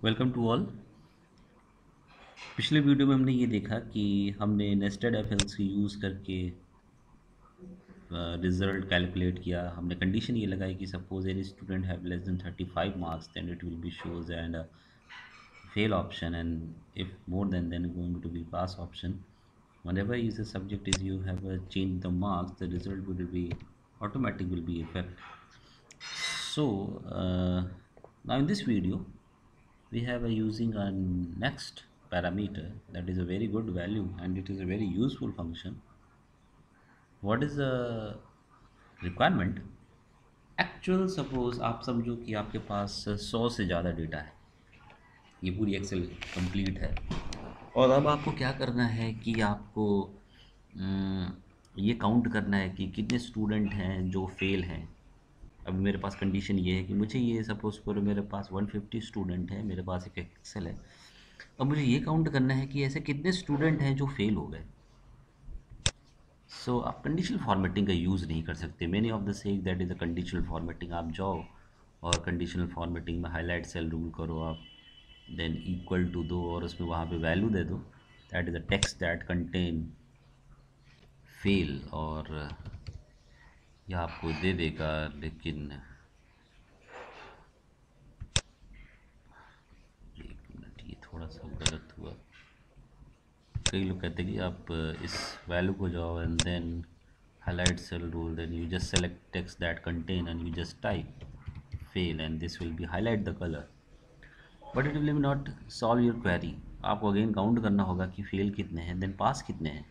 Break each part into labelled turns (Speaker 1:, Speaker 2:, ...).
Speaker 1: Welcome to all. पिछले video में हमने ये देखा कि हमने nested F L C use करके रिजल्ट कैलकुलेट किया। हमने कंडीशन ये लगाई कि suppose any student have less than 35 marks then it will be shows and fail option, and if more than then going to be pass option. Whenever is a subject is you have changed the marks, the result will be automatic will be effect. So now in this video we have using a next parameter that is a very good value and it is a very useful function. What is the requirement? Actual suppose आप समझो कि आपके पास 100 से ज़्यादा data है, ये पूरी Excel complete है और अब आपको क्या करना है कि आपको ये काउंट करना है कि कितने स्टूडेंट हैं जो फेल हैं। अभी मेरे पास कंडीशन ये है कि मुझे ये सपोज़ करो मेरे पास 150 स्टूडेंट हैं, मेरे पास एक एक्सेल है। अब मुझे ये काउंट करना है कि ऐसे कितने स्टूडेंट हैं जो फेल हो गए। सो आप कंडीशनल फॉर्मेटिंग का यूज़ नहीं कर सकते। Many of the sake that is a conditional formatting. आप जाओ और कंडीशनल फॉर्मेटिंग में हाईलाइट सेल रूल करो आप, देन इक्वल टू दो और उसमें वहाँ पे वैल्यू दे दो, that is a text that contain fail, और यह आपको दे देगा। लेकिन एक मिनट, ये थोड़ा सा गलत हुआ। कई लोग कहते हैं कि आप इस वैल्यू को जाओ and then highlight cell rule, then you just select text that contain and you just type fail and this will be highlight the color, but it will not solve your query. आपको again count करना होगा कि fail कितने हैं then पास कितने हैं।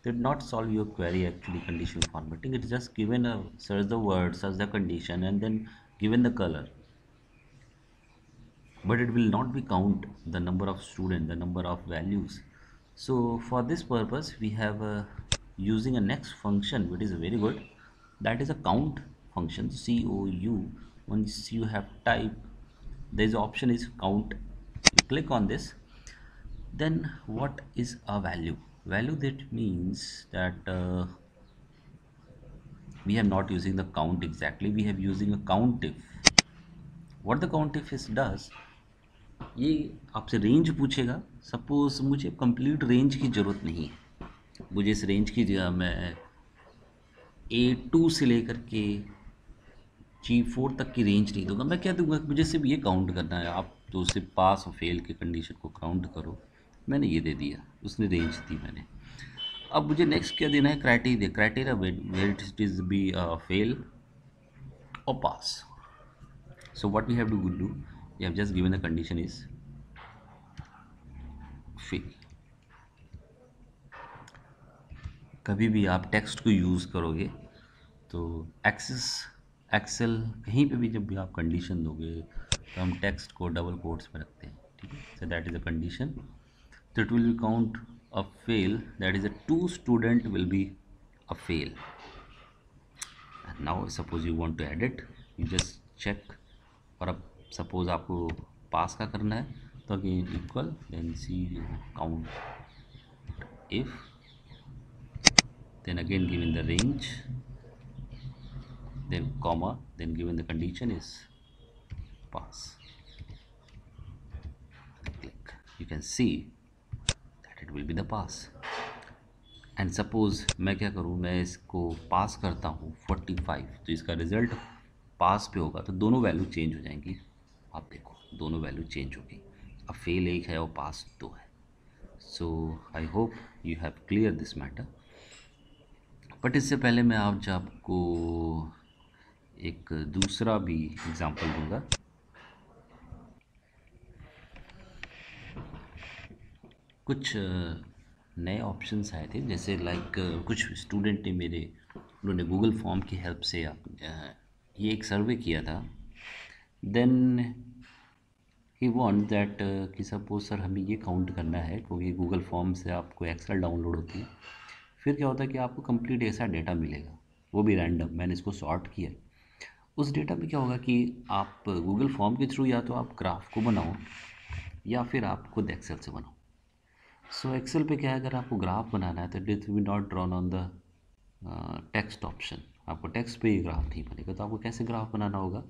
Speaker 1: did not solve your query actually conditional formatting. It's just given a search the word, search the condition and then given the color, but it will not be count the number of student, the number of values. So for this purpose we have using a next function which is very good, that is a count function, COU. Once you have type, there is option is count, you click on this. Then what is a value? That means that we are not using the count exactly, we have using a countif. What the countif is does, ये आपसे range पूछेगा। Suppose मुझे complete range की ज़रूरत नहीं है, मुझे इस रेंज की जगह मैं A2 से लेकर के G4 तक की रेंज नहीं दूंगा। मैं क्या दूंगा, मुझे सिर्फ ये काउंट करना है, आप तो सिर्फ पास और फेल के कंडीशन को काउंट करो। मैंने ये दे दिया, उसने रेंज दी मैंने। अब मुझे नेक्स्ट क्या देना है, criteria where it is be fail और pass. So what we have to do, we have just given the condition is fail. कभी भी आप टेक्स्ट को यूज़ करोगे तो एक्सेल कहीं पे भी जब भी आप कंडीशन दोगे तो हम टेक्स्ट को डबल कोट्स में रखते हैं, ठीक है। So that is a condition, so it will be count a fail, that is a 2 student will be a fail. And now suppose you want to edit, you just check, और अब suppose आपको पास का करना है तो again equal then C count if, then again given the range, then comma, then given the condition is pass. Click, you can see that it will be the pass. And suppose मैं क्या करूँ, मैं इसको पास करता हूँ 45, तो इसका result पास पे होगा तो दोनों वैल्यू चेंज हो जाएंगी। आप देखो दोनों वैल्यू चेंज हो गई, अब फेल एक है और पास दो है। So I hope you have clear this matter. But इससे पहले मैं आज आपको एक दूसरा भी एग्जांपल दूंगा। कुछ नए ऑप्शंस आए थे, जैसे लाइक कुछ स्टूडेंट ने मेरे, उन्होंने गूगल फॉर्म की हेल्प से ये एक सर्वे किया था। देन ही वांट दैट कि सपोज सर हमें ये काउंट करना है, क्योंकि गूगल फॉर्म से आपको एक्सेल डाउनलोड होती है। फिर क्या होता है कि आपको कंप्लीट ऐसा डेटा मिलेगा, वो भी रैंडम। मैंने इसको सॉर्ट किया। उस डेटा में क्या होगा कि आप गूगल फॉर्म के थ्रू या तो आप ग्राफ को बनाओ या फिर आप खुद एक्सेल से बनाओ। सो एक्सेल पे क्या है, अगर आपको ग्राफ बनाना है तो it will not drawn on the text option, आपको टेक्स्ट पे ही ग्राफ नहीं बनेगा। तो आपको कैसे ग्राफ बनाना होगा,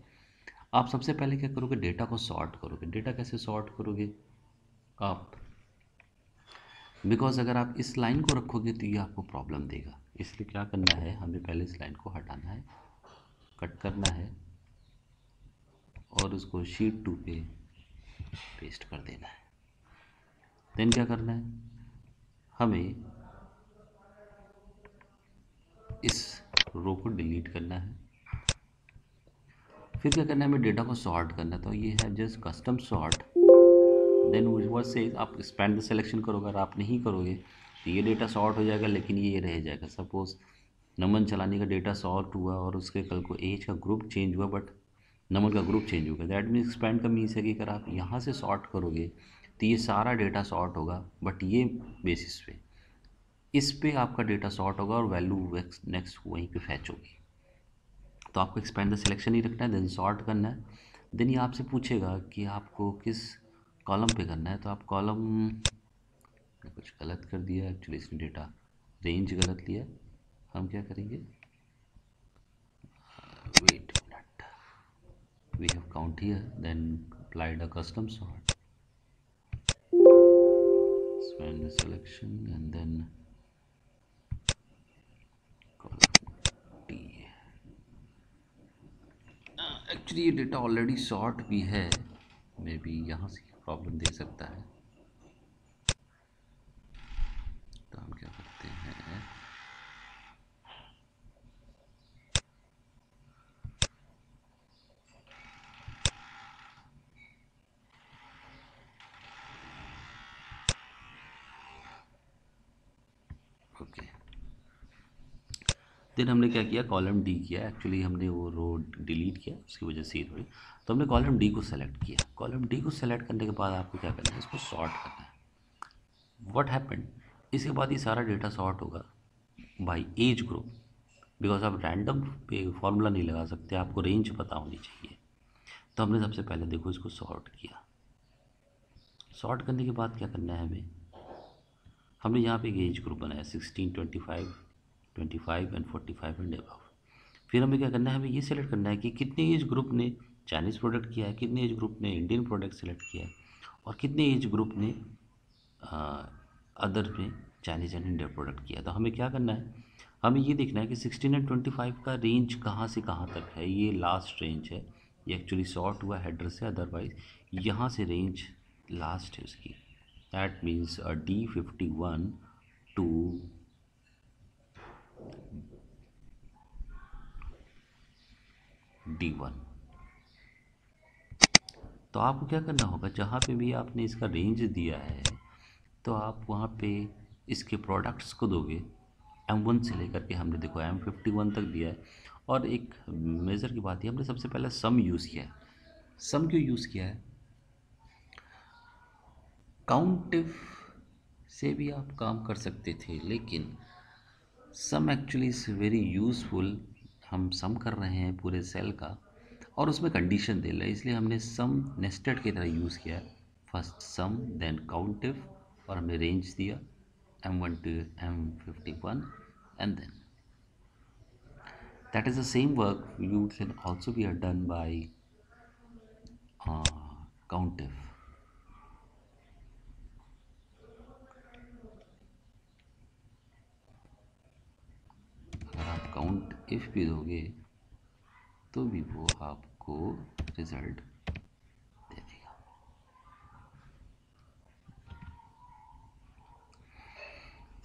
Speaker 1: आप सबसे पहले क्या करोगे, डेटा को सॉर्ट करोगे। डेटा कैसे सॉर्ट करोगे आप, बिकॉज अगर आप इस लाइन को रखोगे तो ये आपको प्रॉब्लम देगा। इसलिए क्या करना है, हमें पहले इस लाइन को हटाना है, कट करना है और उसको शीट 2 पे पेस्ट कर देना है। देन क्या करना है, हमें इस रो को डिलीट करना है। फिर क्या करना है, हमें डेटा को सॉर्ट करना है। तो ये है जस्ट कस्टम सॉर्ट, देन वो से आप एक्सपेंड द सिलेक्शन करोगे। अगर आप नहीं करोगे तो ये डेटा सॉर्ट हो जाएगा, लेकिन ये रह जाएगा। सपोज नमन चलाने का डेटा सॉर्ट हुआ और उसके कल को एज का ग्रुप चेंज हुआ, बट नमन का ग्रुप चेंज हो गया। दैट मीन्स एक्सपेंड का मीन्स है कि अगर आप यहाँ से सॉर्ट करोगे तो ये सारा डेटा सॉर्ट होगा, बट ये बेसिस पे इस पे आपका डेटा सॉर्ट होगा और वैल्यू नेक्स्ट वहीं पे फैच होगी। तो आपको एक्सपेंड द सिलेक्शन ही रखना है, देन सॉर्ट करना है। देन ये आपसे पूछेगा कि आपको किस कॉलम पे करना है। तो आप कॉलम, कुछ गलत कर दिया एक्चुअली, इसने डेटा रेंज गलत लिया। हम क्या करेंगे, wait minute, we have count here, then applied a custom sort, expand the selection and then column D। Actually ये डेटा ऑलरेडी सॉर्ट भी है, मे बी यहाँ से प्रॉब्लम दे सकता है। तो हम क्या करते हैं, ओके, देन हमने क्या किया, कॉलम डी किया। एक्चुअली हमने वो रो डिलीट किया, उसकी वजह से ही थोड़ी। तो हमने कॉलम डी को सेलेक्ट किया। कॉलम डी को सेलेक्ट करने के बाद आपको क्या करना है, इसको सॉर्ट करना है। व्हाट हैपेंड, इसके बाद ये सारा डेटा सॉर्ट होगा बाय एज ग्रुप, बिकॉज आप रैंडम पे फॉर्मूला नहीं लगा सकते, आपको रेंज पता होनी चाहिए। तो हमने सबसे पहले देखो इसको सॉर्ट किया। सॉर्ट करने के बाद क्या करना है हमें, हमने यहाँ पे एक एज ग्रुप बनाया 16, 25, 25 एंड 45 एंड अबव। फिर हमें क्या करना है, हमें ये सेलेक्ट करना है कि कितने एज ग्रुप ने चाइनीज़ प्रोडक्ट किया है, कितने एज ग्रुप ने इंडियन प्रोडक्ट सेलेक्ट किया है, और कितने एज ग्रुप ने अदर में चाइनीज़ एंड इंडियन प्रोडक्ट किया। तो हमें क्या करना है, हमें ये देखना है कि 16 एंड 25 का रेंज कहाँ से कहाँ तक है। ये लास्ट रेंज है, ये एक्चुअली सॉर्ट हुआ हेडर से, अदरवाइज यहाँ से रेंज लास्ट है उसकी। That means D51 to D1। तो आपको क्या करना होगा, जहाँ पे भी आपने इसका रेंज दिया है तो आप वहाँ पे इसके प्रोडक्ट्स को दोगे। M1 से लेकर के हमने देखो M51 तक दिया है। और एक मेज़र की बात है, हमने सबसे पहले सम यूज़ किया है। सम क्यों यूज़ किया है, काउंटिव से भी आप काम कर सकते थे, लेकिन सम एक्चुअली इज़ वेरी यूज़फुल। हम सम कर रहे हैं पूरे सेल का और उसमें कंडीशन दे रहा है, इसलिए हमने सम नेस्टेड की तरह यूज़ किया है। फर्स्ट सम देन काउंटिव, और हमने रेंज दिया M1 to M51, and then that is the same work you can also be done by countif। अगर आप काउंट इफ भी दोगे तो भी वो आपको रिजल्ट दे देगा।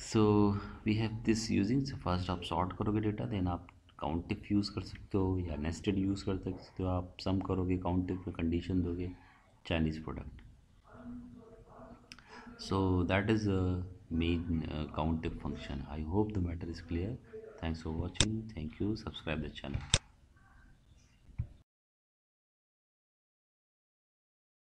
Speaker 1: So we have this using, first आप सॉर्ट करोगे डेटा, देन आप काउंटिफ यूज़ कर सकते हो या नेस्टेड यूज़ कर सकते हो। आप सम करोगे, काउंटिफ में कंडीशन दोगे, Chinese product. So that is a main countif function. I hope the matter is clear. Thanks for watching. Thank you. Subscribe the channel.